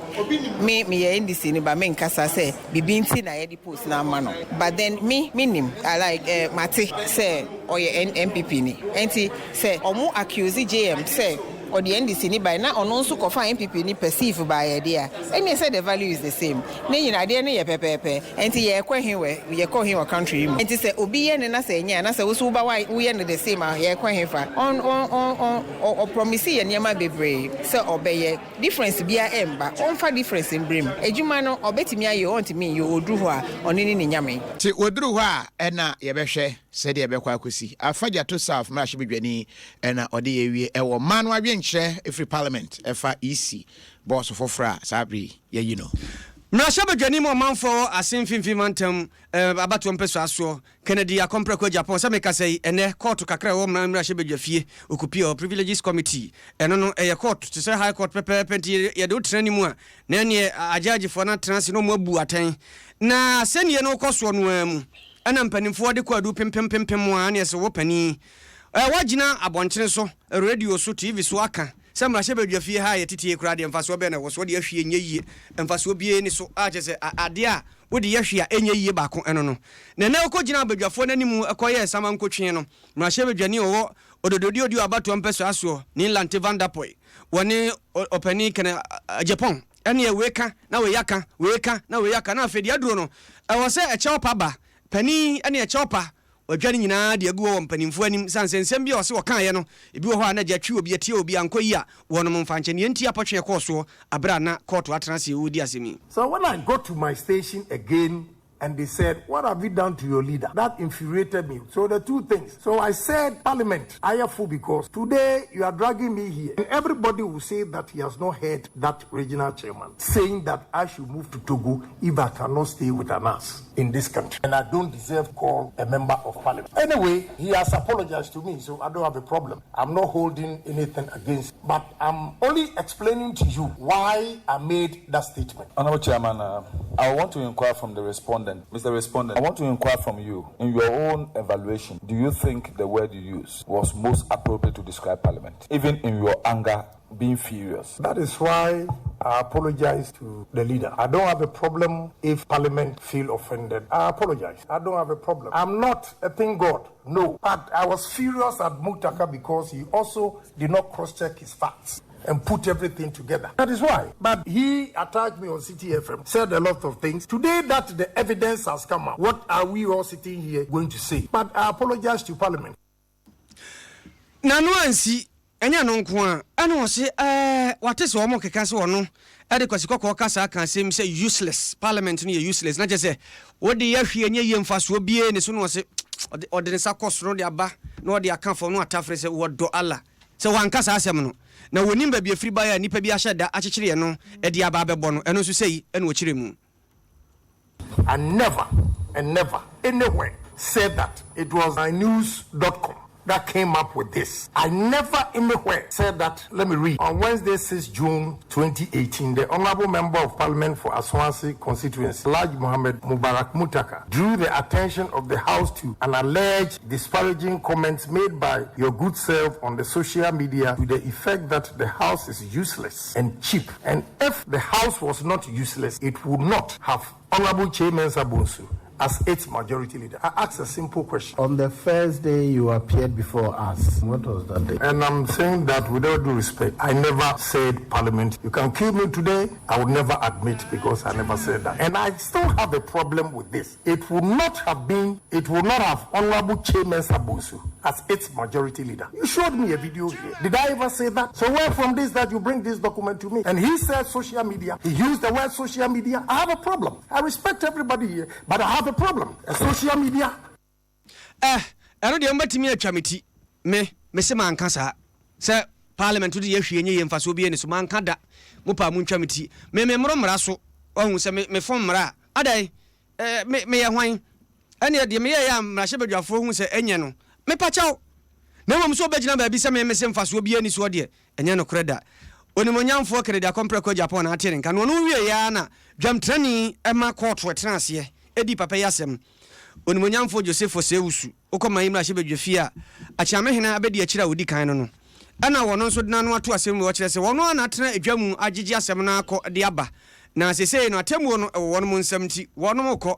me ye NDC ni ba me nkasa say bibi nti na ye di post na ama no but then me nim I like Mate say or your MPP ni enti say omo accuse JM say or the NDC ni by now on also kofa MPP ni perceive by idea and they say the value is the same ne nyina de ne ye pepepe enti ye kwa hin we ye ko hin wa country mu enti say obi ye ne na say nya na say wo so ba wa ye ne the same ye kwa hin fa on promise ye niam bebre say obeye difference bia emba on fa difference in brim ejuma no obetimi aye on timi ye odru ho a oni ni nyame ti odru ho a ena ye behwe said ye bekwa akosi Afajeto South ma hye ena ode ye wie e wo manu awie every parliament efa EC boss for fra sabri ye Mrasha bedwani mo manfo asen finfin mantem abato mpeso aso Kennedy akompre ko Japan se meka sei ene court kakra wo mrasha bedwafie okupia privileges committee eno no eye court to say high court penti ye do trani mu a na ne ajaji for na trans no mo abu aten na senie no koso no amu ana mpanimfo de kwadu pempempempem a ne se wo pani wagina abonkyene so radio so TV so aka samra hye badwafie ha ye titie kura de mfaso be na wo so de ahwie nyeyie mfaso bie ni so a chese ade a wo de ahwie a enyeyie ba ko eno no na na okogina badwafo nanimu ekoye sama nkotwe no mra hye badwani wo odododi odi abato mpeso aso ni Lante Vanderpoy woni opani kana Japan ene ye weka na we yaka na afedi aduro no wo se echeopa ba pani ene echeopa wadwani nyina de agu wo mpanimfo anim sansensem bia ose wokan ye no ebi wo ho a na de atwi obi atie obi ankoyi a wono mfanche ne enti apotwe koso abra na court atranse odi asemi. So when I got to my station again and they said, what have you done to your leader? That infuriated me. So the two things. So I said, Parliament, I am full because today you are dragging me here. And everybody will say that he has not heard that regional chairman saying that I should move to Togo if I cannot stay with an ass in this country. And I don't deserve to call a member of Parliament. Anyway, he has apologized to me, so I don't have a problem. I'm not holding anything against, but I'm only explaining to you why I made that statement. Honorable Chairman, I want to inquire from the respondent. Mr. Respondent, I want to inquire from you, in your own evaluation, do you think the word you used was most appropriate to describe Parliament, even in your anger, being furious? That is why I apologize to the leader. I don't have a problem if Parliament feel offended. I apologize. I don't have a problem. I'm not a thing God, no. But I was furious at Mutaka because he also did not cross-check his facts and put everything together. That is why. But he attacked me on CTFM, said a lot of things. Today that the evidence has come out, what are we all sitting here going to say? But I apologize to Parliament. Nanuansi, enya no nko a, ana wo se wate se wo mo keka se wo no, ade kwasi kokko kasa kan se say useless. Parliament no useless. Na je se wo de yahwe enya ye mfaso bie ne so no se ode ne sakosoro de aba na ode aka fo no atafre se wo do ala. Se wankasa asem no. Na wonim ba bi afri ba ya nipa bi aheda akekere no e de aba bebo no eno so sei eno wo kire mu. I never anywhere said that it was inews.com that came up with this. I never anywhere said that. Let me read. On Wednesday, 6 June 2018, the Honorable Member of Parliament for Aswansi constituency, Alhaji Mohammed Mubarak Mutaka, drew the attention of the House to an alleged disparaging comments made by your good self on the social media to the effect that the House is useless and cheap. And if the House was not useless, it would not have Honorable Chairman Sabunsu as its majority leader. I asked a simple question. On the first day you appeared before us, what was that day? And I'm saying that with all due respect, I never said Parliament. You can kill me today, I would never admit because I never said that. And I still have a problem with this. It would not have Honorable Chairman Sabusu as its majority leader. You showed me a video here. Did I ever say that? So where from this that you bring this document to me? And he said social media. He used the word social media. I have a problem. I respect everybody here, but I have a problem. Social media. I don't know what me a chamiti. Me se man kasa. Sir, Parliament to the issue ye and Faso be any man kada. Mupa mun chamiti. Me mraso. Oh, say me from mra. Adai. Me a wine. Any of the me am Rashabja for who say Enyano. Me pachao. No am so bejina baby say me sem Faso be any so dear. Enyano creda. Onimonyam for creda compreko Japan attending. Can one yana. Jam training Emma court for transie. Edi papa yasem. Onimonyam for Joseph for Seusu. Okoma imra Shebejafia. Achame hina abedi achira udi kan no. Ana wono so dina no ato asem wo kire se wono na tena adwamu agigi asem na akọ de aba. Na sesei no atemu no wono mu nsam ti wono mokọ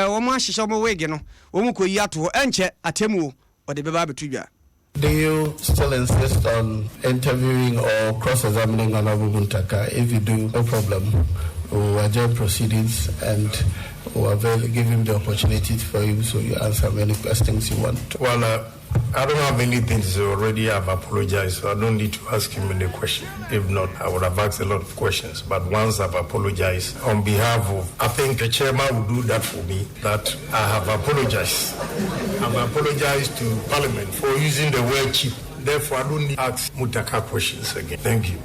wo mu ahyehye mo wege no wo mu koyi ato enche atemu o de beba betudwa. Do you still insist on interviewing or cross-examining Honorable Muntaka? If you do, no problem. We will adjourn proceedings and we'll give him the opportunity for him so you answer many questions you want. Well, I don't have anything to say already. I've apologized, so I don't need to ask him any question. If not, I would have asked a lot of questions. But once I've apologized on behalf of, I think the chairman will do that for me, that I have apologized. I've apologized to Parliament for using the word cheap. Therefore, I don't need to ask Mutaka questions again. Thank you.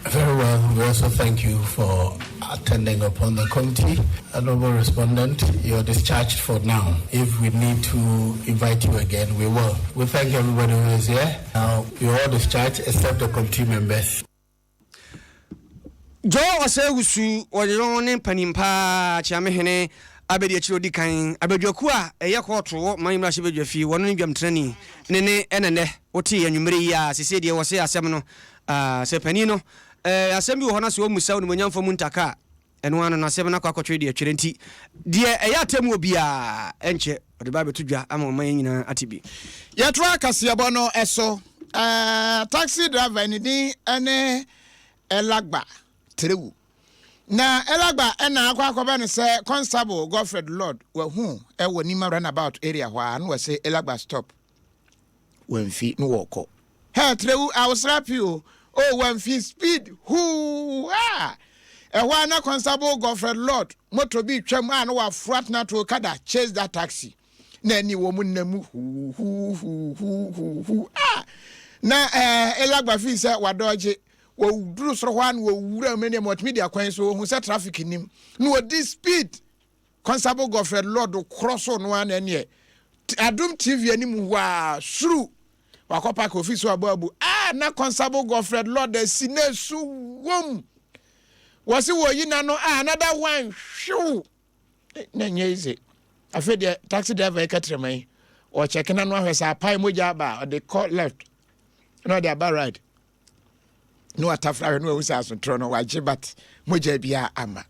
Very well. We also thank you for attending upon the committee. Honorable respondent, you're discharged for now. If we need to invite you again, we will. We thank everybody who is here. Now, you're all discharged except the committee members. Joe Osewusu, or the only Panimpa, Chamehene, Abedi Chodi Kain, Abedjokua, a Yakoto, my Rashibejafi, one of them training, Nene, Nene, Oti, and Yumaria, Cicedia was a seminal, Sepenino. Assembly Honas Musa Munyan for Muntaka and one on a 7 o'clock trade Chirenti. Dear Ayatem will be a enche or the Bible to Ja Amo Maina Atibi. Yatra Kasiebo Eso taxi driver any Elagba Trewu. Na Elagba and Aquacoban say Constable Godfred Lord were whom ever Nima ran about area one was say Elagba stop when feet no walk. Hey Trewu, I will slap you. Oh, when feet speed, who ah, a one Constable Godfred Lord, motor be chairman or frat not to kada chase that taxi. Nanny woman nemu who ah. Na Elagba fee said what dodge wo duru so one wo wura many multimedia kwan so who said traffic in him. No this speed. Constable Godfred Lord do cross on one and ye. Adom TV anim wa shuru. Wakopa office wa babu na Constable Godfred Lord the sine su wom wasi wo yina no another one shoo na nyeze afi the taxi driver ekatremai o check na no ahwesa pai moja ba they call left no they bar right no atafra no usa so tro no waje but moja bia ama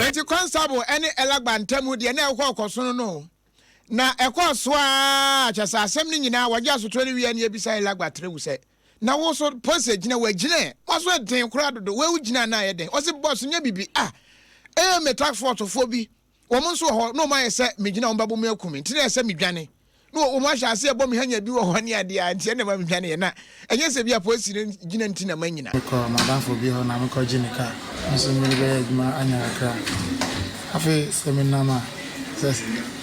Enti Constable any Elagba ntemu de na ekọ no na ekọ so a chasa asem ni nyina waje so to ni wi na ebisa Elagba Trewu se na wo so pose gina wa gina waso den kura dodo we gina na ye den o se boss nya bibi metak fo bi wo mo so ho no ma ye se me gina wo babo me akumi nti na se me dwane no wo ma hya se ebo me hanya bi wo ho ne ade a nti na ma me dwane na enye se bia police gina nti na manyina ko madam fo bi ho na me ko gina ka nso me be ma anya akra afi seminar ma ses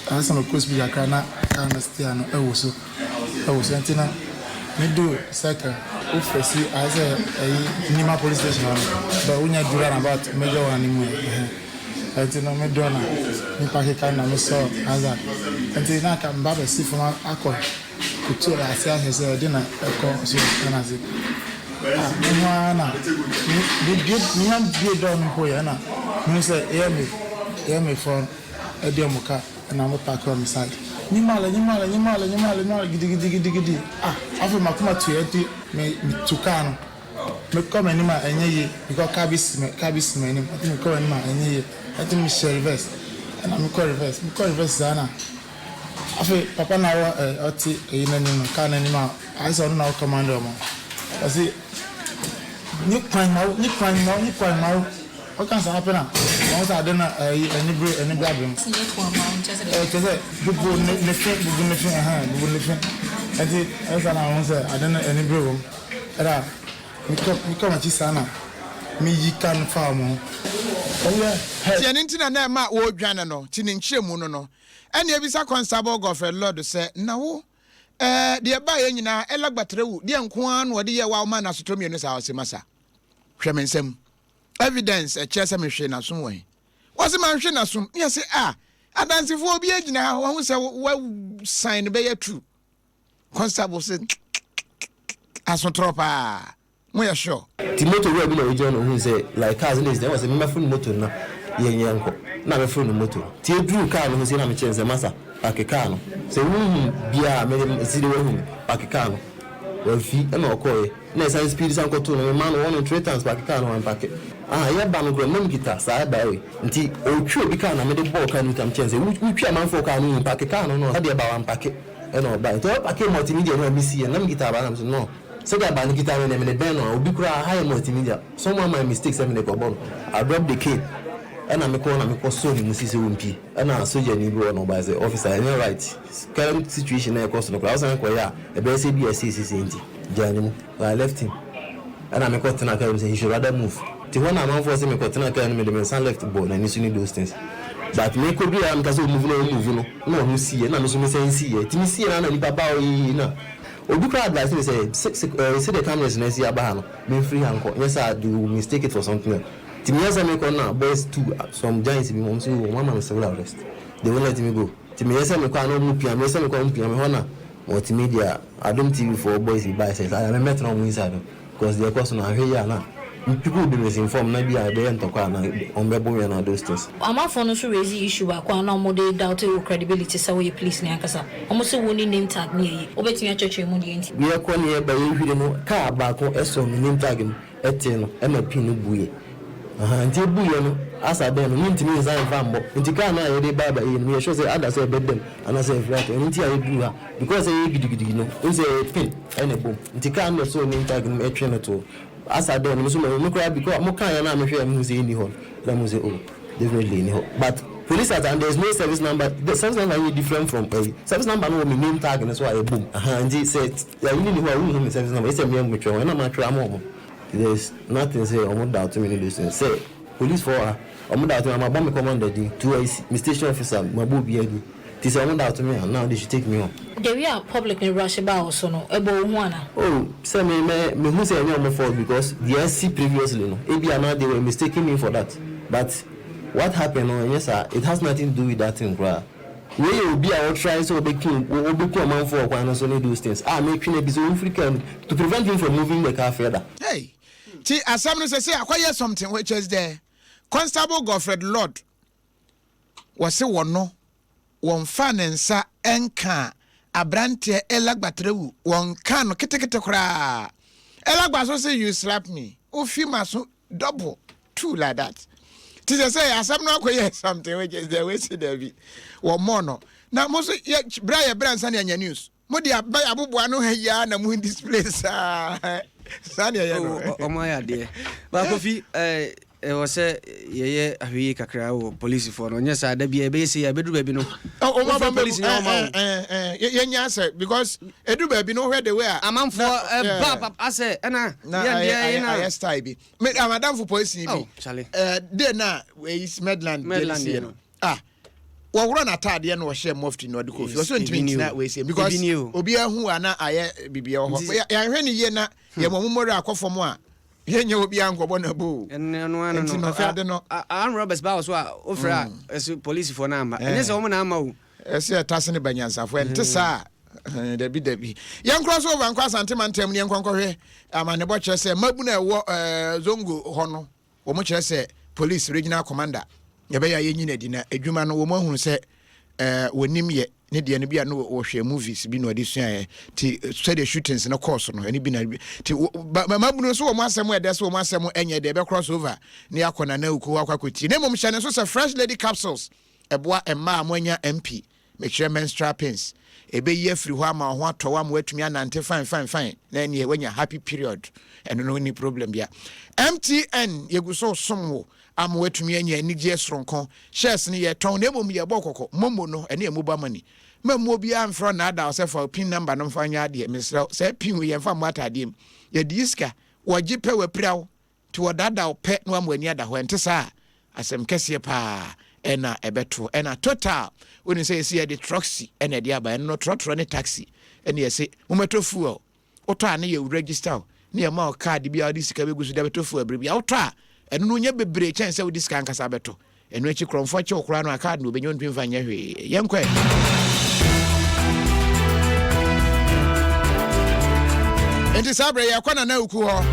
ansa no course bi akra na understand no ewoso nti na me do second office as a Nima police station but unya dura na about major one mu enti no me do na me pack ka na me so as that enti na ka mba be si from akọ kutu asia hese de na eko so na ze na bi do no ho ya na me say e me phone e de muka na mo park on side ni mala gidi afi makuma tu edi me tukano me come ni ma enye because cabis me ni me come ni ma enye ati me share reverse na me call reverse sana afi papa na wa oti eyina ni no kana ni ma aso no na commander mo kasi ni kwan ma what can happen now once I don't any problem say bubu ne fin ati esa na once I don't any problem era mi come ati sana mi yikan farm ti eni na ma wo dwane no ti ne nkyeremu no ene ebisa constable Godfred Lord say na wo de ba ye nyina elagbatrewu de nko an wo de ye wa ma na sotomi no sa osimasa hwemensem evidence a chese me hwe na so won wose man hwe na so me say adansifo obi agina ho say wa sign be ya true constable say asotropa mo ya sure Timoto we bi na we join who say like cars is there was a me phone motor na yenyanko na me phone motor ti edru car no say na me chense masa park car no say wu bia me see the way park car no we fi e na okoye na say speed san ko to no man one 3 times park car no one park ya ba no gro mam kita sa da we nti otwe obi car na me de ball car no tam chense wu twa man for car no park car no sa de ba wan park e no ba to park multimedia no mi see na me kita ba na no so that ban kita no me ben no obi kura high multimedia some of my mistakes me go bon I drop the key and I me call so ni musisi wumpi and I soldier ni go no by the officer and right current situation na cost no class and ya e be say BSC nti jani I left him and I me call tena can say he should rather move the one am for say me call tena can me the man left ball and you need those things but me could be am because move no who see na me so me say see ti me see na ni baba o yi na obi kra advice me say see the cameras na see aba no me free hanko yes I do mistake it for something Timiyaza me kona boys two some giants be mom say mama me several arrest they won't let me go Timiyaza me kwana no pia me say me kwana pia me hona multimedia Adom TV for boys by says I am met on inside because the person na hwe na people be misinformed na be I enter kwa na on be boy na those things amafo no so raise issue akwa na mo dey doubt your credibility say we police ni akasa omo say woni name tag ni yi obetumi achechwe mu di enti we akwa ni e ba ye hwire no ka ba ko eso mi name tag no ete no e ma pin no buye nti buye no asa dem no ntimi nsan fambo nti ka na ye dey baba e no ye show say ada say bedem ana say flat nti aye du ha because e gidigidi no o say pin ene bom nti ka na so name tag no etwe no to asa dem no so me kura because mo kan ya na me hwe am say ni ho na mo say oh definitely ni ho but police at and there's no service number the service number is different from service number no me name tag no so aye boom nti say ya ni ni ho we service number it's a me am twa na ma twa am there's nothing say omo doubt to me this thing say police for omo doubt me my commander the two station officer my bobi adu they say omo doubt me and now they should take me on the we are public in Russia ba also no ebo hu ana oh say me who say any fault because the SC previously no ebi now they were mistaking me for that but what happened no yes sir it has nothing to do with that thing bro we will be our try so be man for kwa so need those things make you be so African to prevent him from moving the car further hey ti asam no say akwaya something which is there Constable Godfred Lord was say wono won fa nensa enka abrante elagbetrewu won kan no ketekete kra elagba so say you slap me o fi maso double two like that ti say asam no akwaya something which is there we see there be wo mo no na mo so bra ya bransa na nya news mo di abubuwa no ha ya na mo display sa Sani ya no omo ya de ba ko fi o se ye ahwe kakra o police for no nya sa da bia be se ya bedu ba bi no o ma ba police no ma ye nya say because edu ba bi no hwe the way amanfo ba ase na ya na style bi me madam for police bi de na we is Medland no wawro na tade no hye mufti no de kofi so ntimi na we say because obi ahu ana aye bibia ho ya hwe ni ye na ye momomori akofom a ye nya obi ankobo na bo no fa de no an robbers ba so a ofra police for na amba ene se wo na ama wo ese tasene banyansa fo ente sa Debi. Young crossover and cross antimantem near Concorre. Ne butcher say, Mabuna Zongo Hono, or much I say, police regional commander. Yabaya Yin dinner, a human woman who said, when Nimye, Nidia Nibia no or share movies, be no addition, say the shootings in a course, no, any been but my mabuna so much somewhere, that's what my some any day crossover near Conano Kuakuti. Name of Shannon, so fresh lady capsules, a boy and ma monya MP, make sure menstrual pins. A be year free one to one way to me and fine. Then ye when you're happy period and no any problem yeah. MTN you go so some am way to me and ye nigger strong con shares near town name me a bokoko momo no and near mobile money. Mammo be am from nada for pin number no find ya dear Mr. Say pin we and from what I dim. Ye diska or jipe we prow to a dada pet one when yada when to sa as some Kasiebo ena ebeto ena total when you say see the troxy ena dia ba no trotro ne taxi ena ye say mometo fuel oto ane ye register ne ma card bia odi sika begusu da beto fuel bia oto a eno no nya bebre chen say odi sika nkasa beto eno echi kromfo che okura no card no benyo ntwimfa nya hwe yenkwe enti sabre ya kwana na uku ho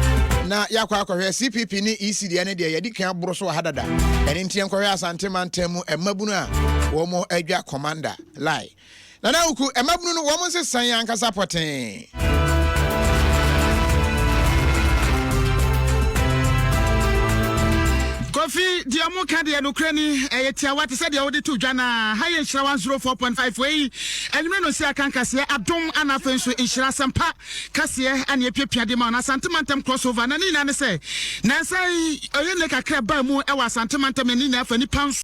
na yakwa akohwe CPP ni ECD ane de yedi kan aboro so hadada ene ntien kohwe asantemantemu emabunu a wo mo adwa commander lie na uku emabunu no wo mo se san yankasa poten Kofi diamu kadi Ukraine etia wati said ya odi to dwana high inshira 104.5 way enwere no se akanka se Adom anafenso inshira sampa kase ane epiapia de ma na santimantem crossover na ni na ne se na sai oyene kakra ba mu e wa santimantem ni na afa ni panso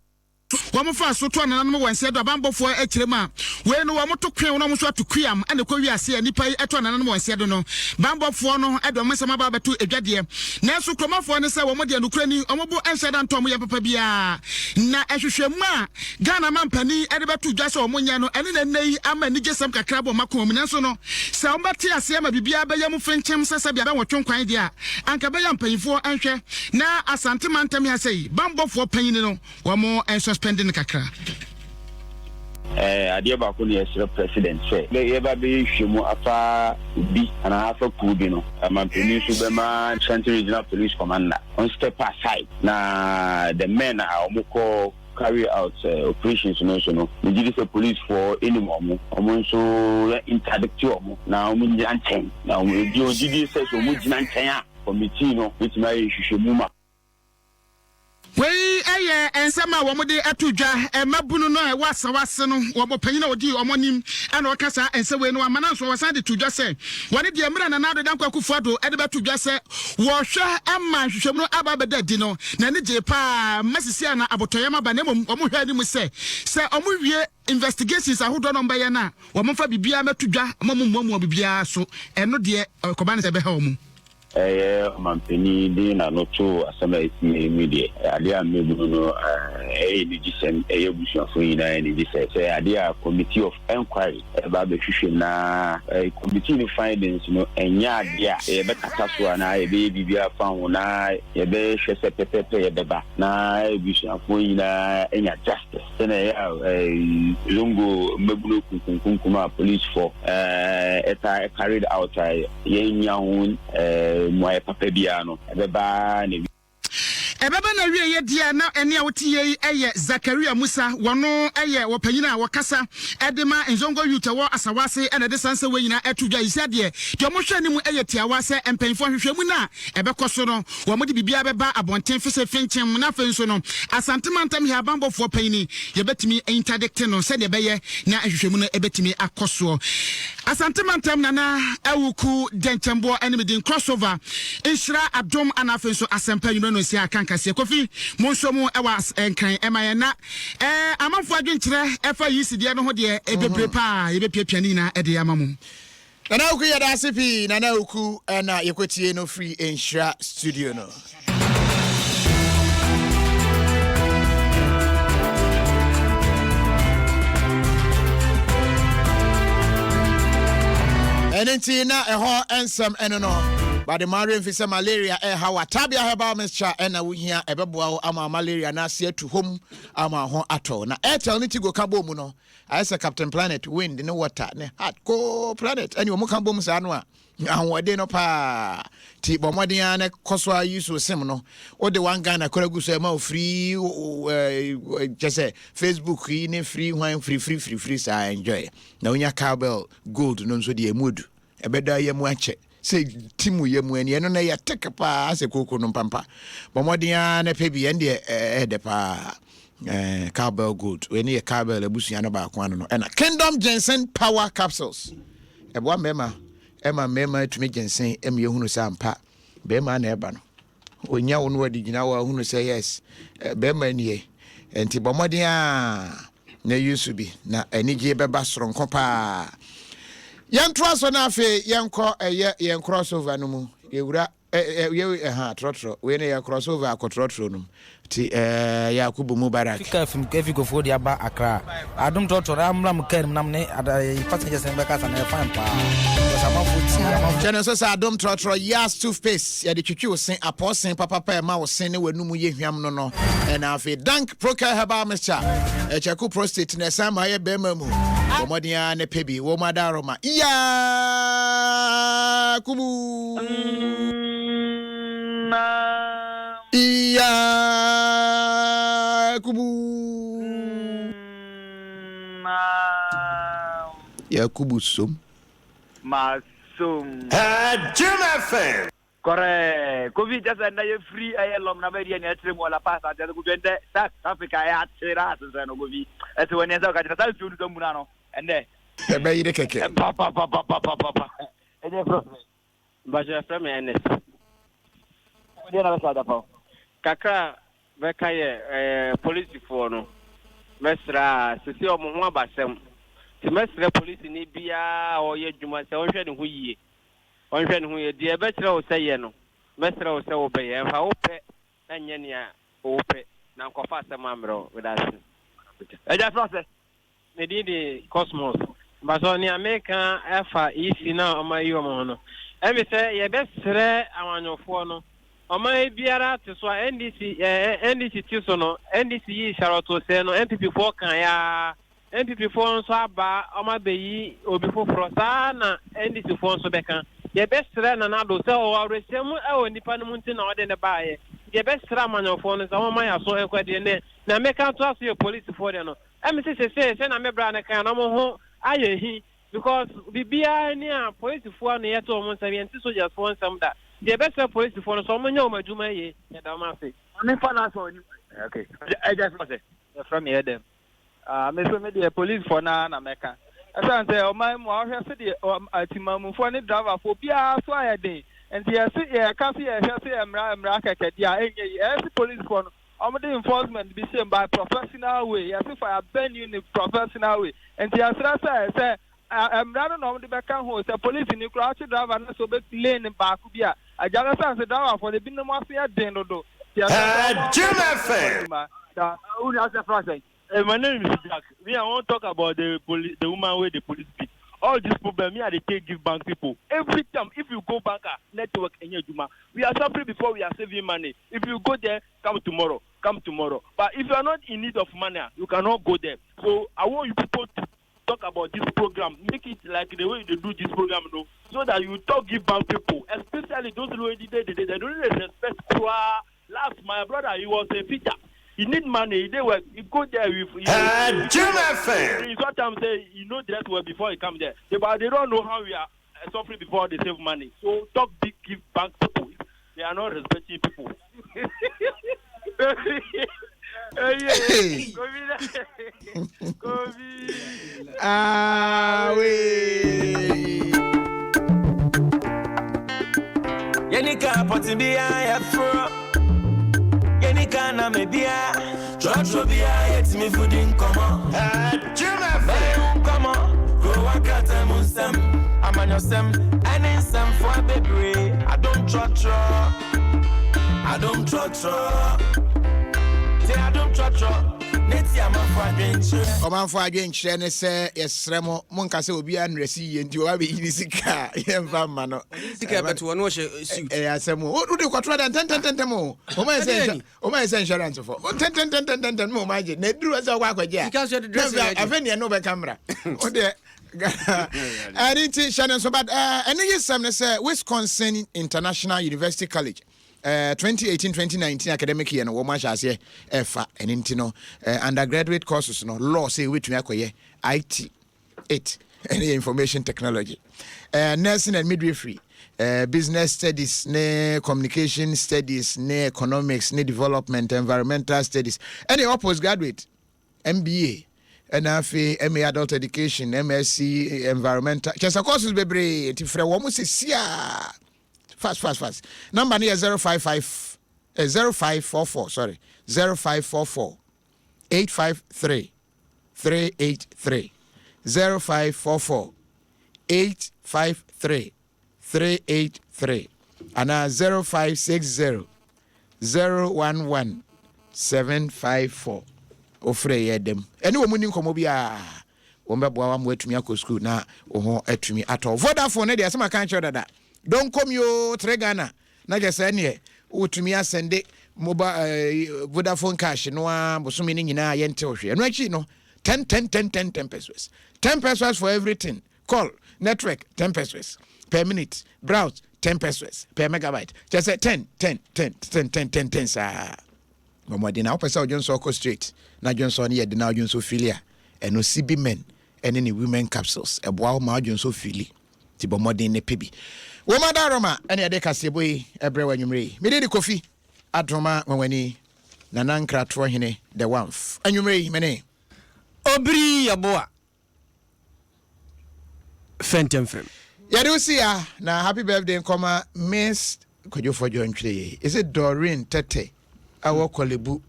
Wamo fa so to anana mo wanse do abambofo akirema we no wamo to kwen no mo so atokuam ane kwa wiase anipa eto anana mo wanse do no bambofo no edo mo sama ba beto edwade na so kromafo ne se wamo de anukrani omobo anhyeda ntom ye papa bia na ehwehwemu a Ghana mampani ede beto dwa se omonya no ene na nei ama ni gesam kakra bo makom na so no se ombati ase ma bibia be yam fenchem sasa bia be wotwe kwan dia anka be yam panifo anhwe na asante mantam ya sei bambofo panyin no wamo spending kakra adia ba ko ne sira president say ye ba be hwemu afa bi ana afa kubi no amampeni so be ma Central Regional Police Commander on step aside na the men are omoko carry out operations no we give the police for any moment so interdict omo na omo nyanchen na omo di say so omo nyanchen a committee no with my hwehwemu ma Wey ensema womode atudwa emabunu no wase no wobopanyi na odi omonim ana okasa ensewe no amana so wasan de tudwa se wone de emra na nado dankwa kufuado ede betudwa se wo hwe ama hwehwemu no ababeda di no na ne je pa masisi ana abotoyama ba nemom omohwe ani mu se omohwie investigations ahodo no mbaye na womfa bibia matudwa amamummu bibia so eno de kobane se be ha omu mampeni di na noto asama esi media adia mebuno no ni gisem busuafo ina ni gise say adia committee of inquiry ba be hwehwe na committee ni findings no enya adia be kata so na be bibia fa ho na be hwese pepepe be ba na busuafo ina enya justice na ya lungu mebuno kunkuma police for eta carried out yenya hun moye papa biano ebeba na wie dia na ene a wotie eye Zakaria Musa wono eye wopanyina wakasa edema Nzongo Youth wo asawase ene de sanse we nyina atudwa isade de mo hwani mu eye tiawase empanfo hwehwemu na ebekoso no wo mo de bibia beba abonten fese fenchem na fenso no asantemantam hia bambofo panyini ye betimi interdict no se de beye na hwehwemu no ebetimi akoso asantemantam na awuku denchembo enemy din crossover inshira Adom anafenso asempa yuno no sia Kasiebo Kofi monsomu ewa enkan emayena amanfo adwenkyere efa yisidi no ho de ebebre pa ebepiapiani na ede amamu Nana uku ya dasipi nana uku na yekotie no free inshira studio no Enenti na eho ensem eno no but the Marian Fisa malaria how Tabia herbal mixture and a wihia ebeboa ama malaria na se to home ama ho ato na Airtel ni go kabo mu no I say Captain Planet wind in water ne hot go planet and you mo kan bom sa no a ahode no pa ti bomodin na koso ayiso sim no o de one Ghana koragu so ma free just Facebook ni free one free sa enjoy na unya cable gold no so de mood ebeda ye mu ache say timu ye mu ene no na ya take pa ase koko no pampa bomodin na pebi ende de pa cowbell gold we need a cowbell ebusia no ba kwa no and Kingdom Ginseng power capsules ebo mema to me ginseng em ye hunu sampa be ma na eba no onya wo no adi gina wa hunu say yes be ma nie enti bomodin na yusu bi na enije beba soronko pa yentro so na afi yenko yen crossover no mu yewura trotro we ne crossover akotrotro no ti Yakubu Mubarak fika fim kefi go for dia ba Accra Adom trotro amram kem nam ne passengers en beka san e fine pa sama futi Channel so Adom trotro yas toothpaste ya de twitwi osen aposen papa pa ma osen ne wanum ye hwam no and afi dank proca herbal mixture echaku prostate na sama ye be ma mu omodia ne pebi wo madaroma Yakubu Yakubu Sum Masum Jim FM Correct COVID just na ye free ayelom na beri ni atrem wala pasa ate ku dende South Africa ya atira so no govi ate woni eza ka tata su do muna no ende e be yire keke papa ede problem ba je from NS woni na ba da pa kakra beka ye police for no mesra sisi omo ho abasem ti mesra police ni bia o ye dwuma se won hwe ne ho yie wonhwe ne ho ye de be kire o seye no mesra o se wo be ye fa wo pe anye ne a wo pe na nkofa asem amro without eja process ne di Cosmos ba so ni America efa isi na o ma yi o mo no e mi se ye be sere awanyofo no o ma biara te so NDC ti so no NDC yi sharoto se no MPP4 kan ya MPP4 nso aba o ma be yi obi foforo sa na NDC4 nso be kan ye bestra na na do se o resem e o nipa no munti na o de ne baaye ye bestra amanyofo no so ma ya so ekwade ne na meka to aso ye police for de no em se na me bra na kan na mo ho aye hi because bibia ni a police for no ye to mo nsam ye nti soldiers for nsam da ye bestra police for no so mo nya o madwuma ye ye da ma se oni fa na so ni okay I just say from here them me so me the police for na meka I say o my mo ahwe se de atimamufo ni driver for bia so ayede enti ye se ye ka se ye hwe se emra keke dia enye ye police for no the enforcement be seen by professional way ye se for ben you in professional way enti asra say emra no the beka ho say police ni kura chi driver na so be lane back bia ajara say driver for the binum ase den do Jim FM my name is Jack. I want to talk about the woman with the police beat. All this problem, they give bank people. Every time, if you go banker, network, and we are suffering before we are saving money. If you go there, come tomorrow. But if you are not in need of money, you cannot go there. So I want you people to talk about this program. Make it like the way they do this program, so that you give bank people, especially those who they don't really respect. Last, my brother, he was a teacher. You need money. They were. You go there with. Jim FM. Sometimes say that way before you come there. But they don't know how we are suffering before they save money. So talk big, give bank people. They are not respecting people. Yenika potibia ya fro. Yenika na mebia. Trotro bia yet me foodin come on. Come on. Go wakata munsem. Amanyosem. And in some for baby. I don't trotro. Say I don't trotro. Neti Omanfo adwenkyerɛ ne sɛ yɛsrɛ mo monka sɛ obi anrɛsi yie nti wɔabɛyini sika yɛmfa ma no sika bɛto wɔno hyɛ suit asɛm wode kɔtoro da ntɛntɛntɛntɛm o ɔmayɛ sɛ insurance fo ntɛntɛntɛntɛntɛm ma ɔmagye na ɛduru sɛ wokɔ akɔgye a afɛ neɛ ne wobɛka mmra wode ɛne nti hyɛ ne nso but ɛno yɛ sɛm ne sɛ Wisconsin International University College 2018-2019 academic year no wo ma hyase efa eni nti no undergraduate courses no law say wetumi akoye IT 8 any information technology nursing and midwifery business studies ne communication studies ne economics ne development environmental studies any postgraduate MBA and afi MA adult education MSc environmental just courses bebre ti frɛ wo mo se sia fast number near 0544 sorry 0544 853 383 0544 853 383 and 0560 011 754 ofre yedem ene wo muni nkomo bia wo mbeboa wa mo atumi akọ school na wo ho atumi ato Vodafone ne de asema kan che dada don't come yo Tregana na just any utumi asende mobile Vodafone cash no bosome ni nyina yente ohwe no achi no 10 pesos 10 pesos for everything call network 10 pesos per minute browse 10 pesos per megabyte just say 10 sa momodi na opesa ojonso ko straight na jonso ne yede na ojonso filia eno CB men ene ni women capsules eboa ma ojonso fili ti bomodi ne pebi Woma daroma ene ade Kasiebo yi ebre wanwumre me de kofi adroma wanwani nana nkratro hene the one anwumre mene obri yaboa fentemfem yade usia na happy birthday nkoma Miss Kwadwo ntwere is it Doreen Tete awo Kolebu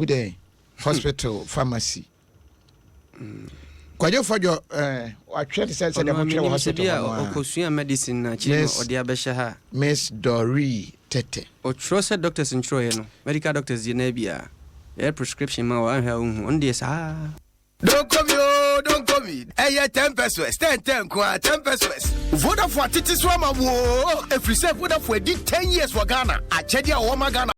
de hospital pharmacy Kwadwo watwete sense dem twa hospital okosua medicine na chino odi abehye ha Miss Doreen Tete otro se doctors ntro ye no medical doctors ye na bia e prescription ma wa ha hu onde sa Don't come. 10 pesos 10 kwa 10 pesos Vodafone titi swama wo every say Vodafone did 10 years for Ghana achedi a wo ma Ghana